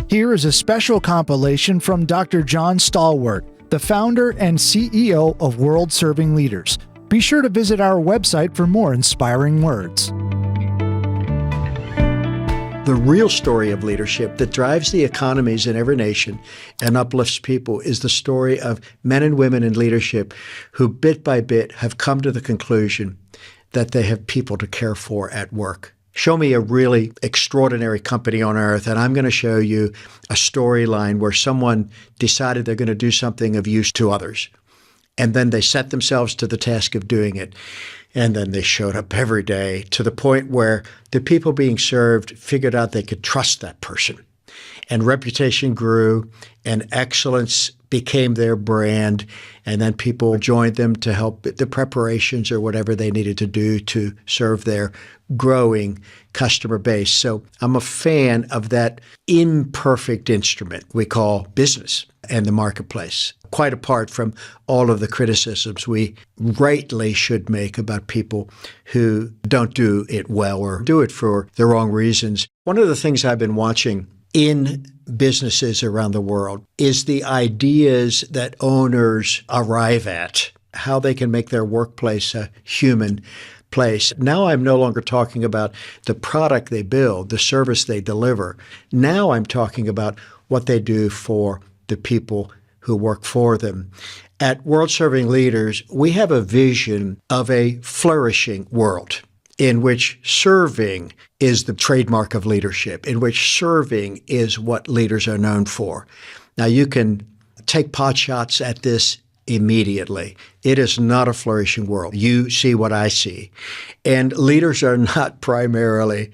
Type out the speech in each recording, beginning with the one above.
Here is a special compilation from Dr. John Stahl-Wert, the founder and CEO of World Serving Leaders. Be sure to visit our website for more inspiring words. The real story of leadership that drives the economies in every nation and uplifts people is the story of men and women in leadership who bit by bit have come to the conclusion that they have people to care for at work. Show me a really extraordinary company on earth, and I'm going to show you a storyline where someone decided they're going to do something of use to others. And then they set themselves to the task of doing it. And then they showed up every day to the point where the people being served figured out they could trust that person. And reputation grew, and excellence became their brand. And then people joined them to help the preparations or whatever they needed to do to serve their growing customer base. So I'm a fan of that imperfect instrument we call business and the marketplace, quite apart from all of the criticisms we rightly should make about people who don't do it well or do it for the wrong reasons. One of the things I've been watching in businesses around the world is the ideas that owners arrive at, how they can make their workplace a human place. Now I'm no longer talking about the product they build, the service they deliver. Now I'm talking about what they do for the people who work for them. At World Serving Leaders, we have a vision of a flourishing world in which serving is the trademark of leadership, in which serving is what leaders are known for. Now, you can take pot shots at this immediately. It is not a flourishing world. You see what I see. And leaders are not primarily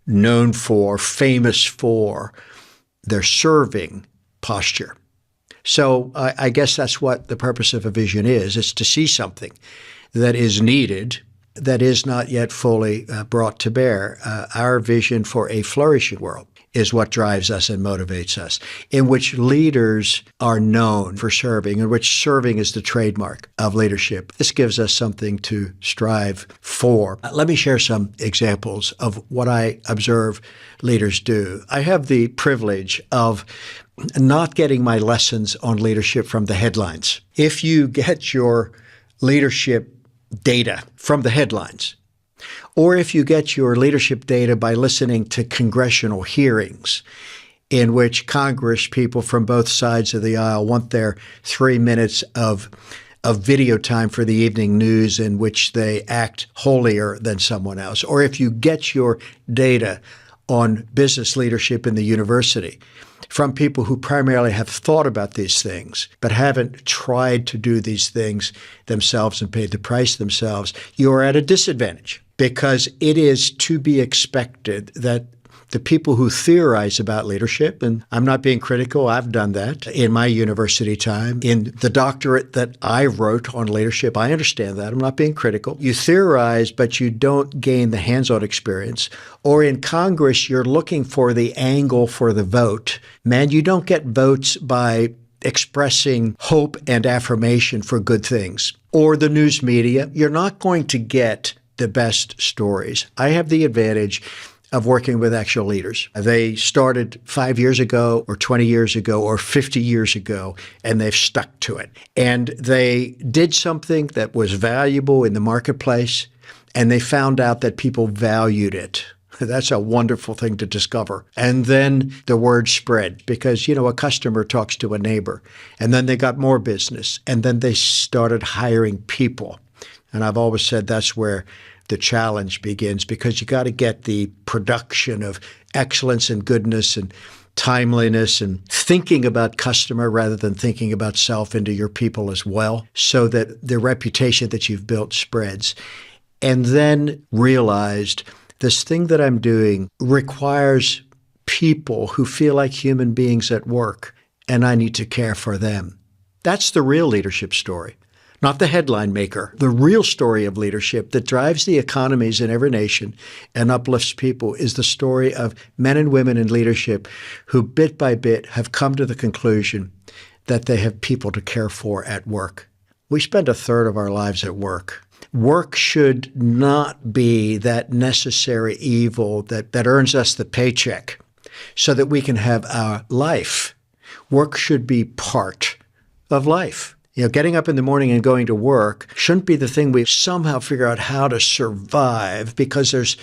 known for, famous for their serving posture. So I guess that's what the purpose of a vision is. It's to see something that is needed that is not yet fully brought to bear. Our vision for a flourishing world is what drives us and motivates us, in which leaders are known for serving, in which serving is the trademark of leadership. This gives us something to strive for. Let me share some examples of what I observe leaders do. I have the privilege of not getting my lessons on leadership from the headlines. If you get your leadership data from the headlines, or if you get your leadership data by listening to congressional hearings in which Congress people from both sides of the aisle want their 3 minutes of video time for the evening news in which they act holier than someone else, or if you get your data on business leadership in the university from people who primarily have thought about these things but haven't tried to do these things themselves and paid the price themselves, you're at a disadvantage, because it is to be expected that the people who theorize about leadership, and I'm not being critical, I've done that in my university time, in the doctorate that I wrote on leadership, I understand that, I'm not being critical. You theorize, but you don't gain the hands-on experience. Or in Congress, you're looking for the angle for the vote. Man, you don't get votes by expressing hope and affirmation for good things. Or the news media, you're not going to get the best stories. I have the advantage of working with actual leaders. They started 5 years ago or 20 years ago or 50 years ago, and they've stuck to it. And they did something that was valuable in the marketplace, and they found out that people valued it. That's a wonderful thing to discover. And then the word spread because, a customer talks to a neighbor, and then they got more business, and then they started hiring people. And I've always said that's where the challenge begins, because you got to get the production of excellence and goodness and timeliness and thinking about customer rather than thinking about self into your people as well, so that the reputation that you've built spreads. And then realized this thing that I'm doing requires people who feel like human beings at work, and I need to care for them. That's the real leadership story. Not the headline maker. The real story of leadership that drives the economies in every nation and uplifts people is the story of men and women in leadership who bit by bit have come to the conclusion that they have people to care for at work. We spend a third of our lives at work. Work should not be that necessary evil that earns us the paycheck. so that we can have our life. Work should be part of life. Getting up in the morning and going to work shouldn't be the thing we somehow figure out how to survive, because there's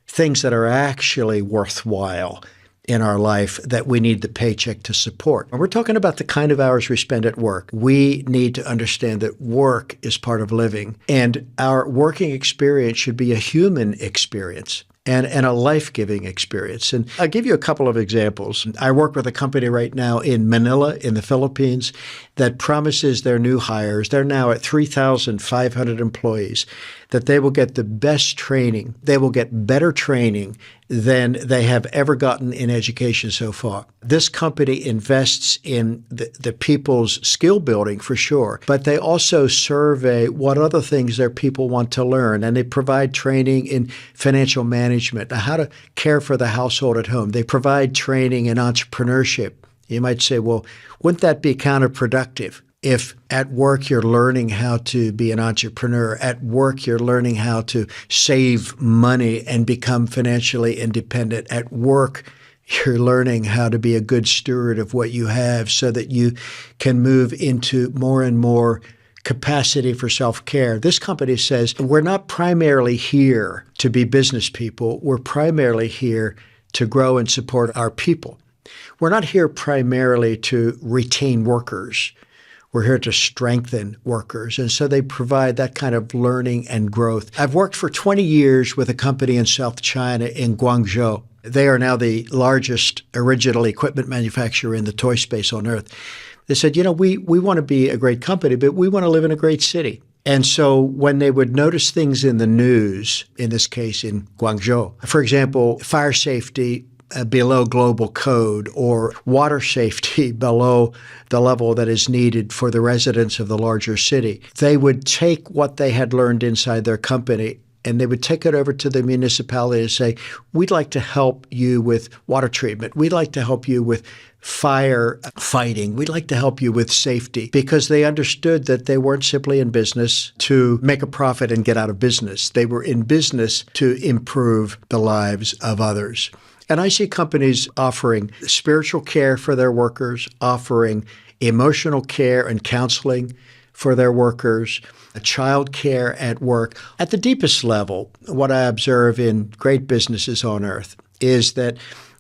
things that are actually worthwhile in our life that we need the paycheck to support. And we're talking about the kind of hours we spend at work. We need to understand that work is part of living, and our working experience should be a human experience and a life-giving experience. And I'll give you a couple of examples. I work with a company right now in Manila, in the Philippines, that promises their new hires, they're now at 3,500 employees, that they will get the best training. They will get better training than they have ever gotten in education so far. This company invests in the people's skill building for sure, but they also survey what other things their people want to learn, and they provide training in financial management, how to care for the household at home. They provide training in entrepreneurship. You might say, well, wouldn't that be counterproductive? If at work you're learning how to be an entrepreneur, at work you're learning how to save money and become financially independent, at work you're learning how to be a good steward of what you have so that you can move into more and more capacity for self-care. This company says, we're not primarily here to be business people. We're primarily here to grow and support our people. We're not here primarily to retain workers. We're here to strengthen workers. And so they provide that kind of learning and growth. I've worked for 20 years with a company in South China in Guangzhou. They are now the largest original equipment manufacturer in the toy space on earth. They said, we want to be a great company, but we want to live in a great city. And so when they would notice things in the news, in this case in Guangzhou, for example, fire safety below global code, or water safety below the level that is needed for the residents of the larger city, they would take what they had learned inside their company and they would take it over to the municipality and say, we'd like to help you with water treatment. We'd like to help you with fire fighting. We'd like to help you with safety, because they understood that they weren't simply in business to make a profit and get out of business. They were in business to improve the lives of others. And I see companies offering spiritual care for their workers, offering emotional care and counseling for their workers, child care at work. At the deepest level, what I observe in great businesses on earth is that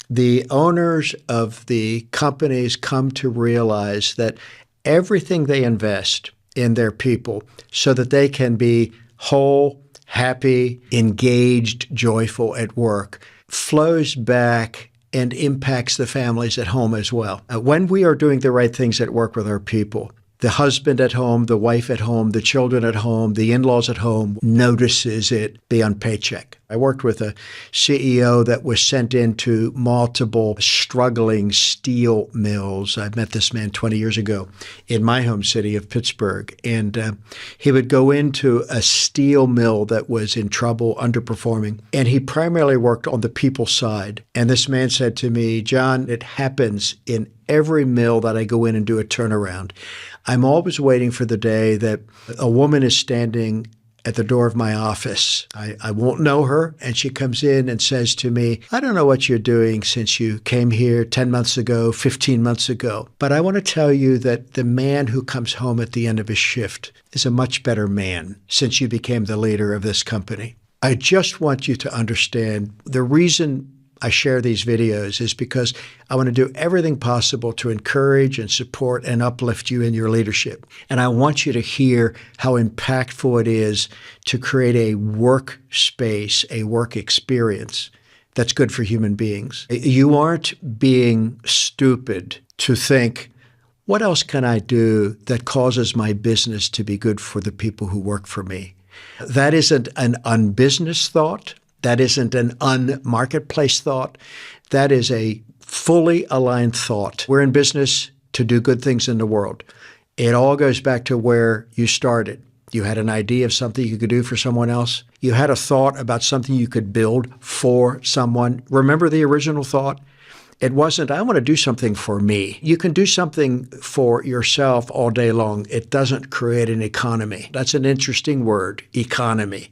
the owners of the companies come to realize that everything they invest in their people so that they can be whole, happy, engaged, joyful at work flows back and impacts the families at home as well. When we are doing the right things at work with our people, the husband at home, the wife at home, the children at home, the in-laws at home notices it beyond paycheck. I worked with a CEO that was sent into multiple struggling steel mills. I met this man 20 years ago in my home city of Pittsburgh. And he would go into a steel mill that was in trouble, underperforming. And he primarily worked on the people side. And this man said to me, John, it happens in every mill that I go in and do a turnaround. I'm always waiting for the day that a woman is standing at the door of my office. I won't know her, and she comes in and says to me, I don't know what you're doing since you came here 10 months ago, 15 months ago, but I want to tell you that the man who comes home at the end of his shift is a much better man since you became the leader of this company. I just want you to understand the reason I share these videos is because I want to do everything possible to encourage and support and uplift you in your leadership. And I want you to hear how impactful it is to create a work space, a work experience that's good for human beings. You aren't being stupid to think, what else can I do that causes my business to be good for the people who work for me? That isn't an unbusiness thought. That isn't an un-marketplace thought. That is a fully aligned thought. We're in business to do good things in the world. It all goes back to where you started. You had an idea of something you could do for someone else. You had a thought about something you could build for someone. Remember the original thought? It wasn't, I want to do something for me. You can do something for yourself all day long. It doesn't create an economy. That's an interesting word, economy.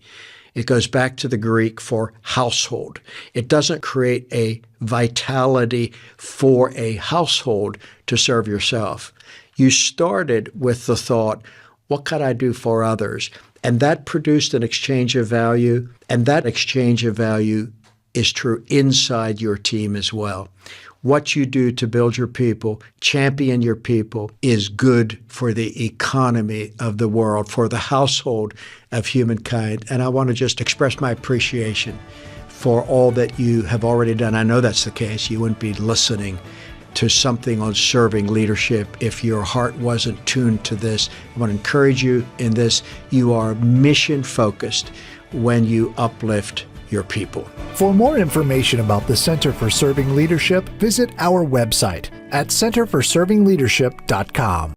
It goes back to the Greek for household. It doesn't create a vitality for a household to serve yourself. You started with the thought, what could I do for others? And that produced an exchange of value, and that exchange of value is true inside your team as well. What you do to build your people, champion your people, is good for the economy of the world, for the household of humankind. And I want to just express my appreciation for all that you have already done. I know that's the case. You wouldn't be listening to something on serving leadership if your heart wasn't tuned to this. I want to encourage you in this. You are mission focused when you uplift your people. For more information about the Center for Serving Leadership, visit our website at centerforservingleadership.com.